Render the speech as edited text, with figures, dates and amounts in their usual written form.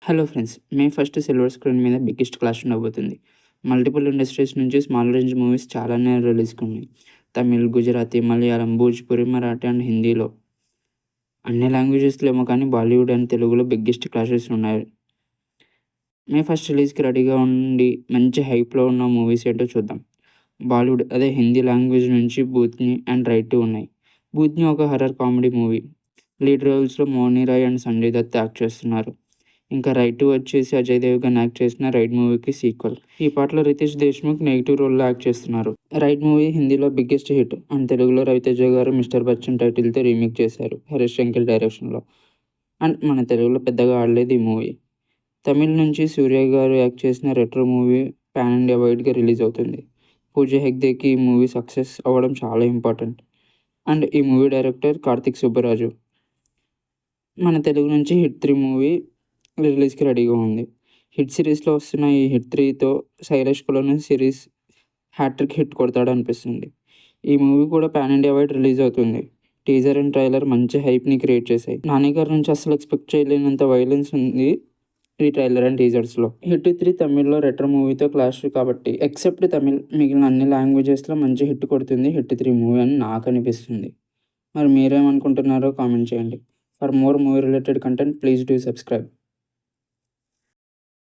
Hello friends, May first silver screen మీద biggest clash ఉండబోతుంది. Multiple industries నుంచి small range movies చాలానే రిలీజ్కి ఉన్నాయి. తమిళ్, గుజరాతీ, మలయాళం, భోజ్పురి, మరాఠీ అండ్ హిందీలో అన్ని లాంగ్వేజెస్లో ఏమో కానీ బాలీవుడ్ అండ్ తెలుగులో బిగ్గెస్ట్ క్లాషెస్ ఉన్నాయి. మే ఫస్ట్ రిలీజ్కి రెడీగా ఉండి మంచి హైప్లో ఉన్న మూవీస్ ఏంటో చూద్దాం. బాలీవుడ్ అదే హిందీ లాంగ్వేజ్ నుంచి భూత్ని అండ్ రైట్ ఉన్నాయి. భూత్ని ఒక హర్రర్ కామెడీ మూవీ. లీడ్ రోల్స్లో మౌని రాయ్ అండ్ సంజయ్ దత్ యాక్ట్ చేస్తున్నారు. ఇంకా రైట్ వచ్చేసి అజయ్ దేవ్గన్ యాక్ట్ చేసిన రైడ్ మూవీకి సీక్వెల్. ఈ పాటలో రితేష్ దేశ్ముఖ్ నెగిటివ్ రోల్లో యాక్ట్ చేస్తున్నారు. రైడ్ మూవీ హిందీలో బిగ్గెస్ట్ హిట్ అండ్ తెలుగులో రవితేజ గారు మిస్టర్ బచ్చన్ టైటిల్తో రీమేక్ చేశారు హరీష్ శంకర్ డైరెక్షన్లో. అండ్ మన తెలుగులో పెద్దగా ఆడలేదు ఈ మూవీ. తమిళ్ నుంచి సూర్య గారు యాక్ట్ చేసిన రెట్రో మూవీ పాన్ ఇండియా వైడ్గా రిలీజ్ అవుతుంది. పూజ హెగ్దేకి ఈ మూవీ సక్సెస్ అవ్వడం చాలా ఇంపార్టెంట్. అండ్ ఈ మూవీ డైరెక్టర్ కార్తిక్ సుబ్బరాజు. మన తెలుగు నుంచి హిట్ 3 మూవీ రిలీజ్కి రెడీగా ఉంది. హిట్ సిరీస్లో వస్తున్న ఈ హిట్ 3తో Sailesh Kolanu series hattrick hit కొడతాడనిపిస్తుంది. ఈ మూవీ కూడా పాన్ ఇండియా వైడ్ రిలీజ్ అవుతుంది. టీజర్ అండ్ ట్రైలర్ మంచి హైప్ని క్రియేట్ చేశాయి. నాని గారి నుంచి అసలు ఎక్స్పెక్ట్ చేయలేనంత వైలెన్స్ ఉంది ఈ ట్రైలర్ అండ్ టీజర్స్లో. హిట్ 3 తమిళ్లో రెట్రో మూవీతో క్లాష్ కాబట్టి ఎక్సెప్ట్ తమిళ్ మిగిలిన అన్ని లాంగ్వేజెస్లో మంచి హిట్ కొడుతుంది హిట్ 3 మూవీ అని నాకు అనిపిస్తుంది. మరి మీరేమనుకుంటున్నారో కామెంట్ చేయండి. For more movie related content please do subscribe.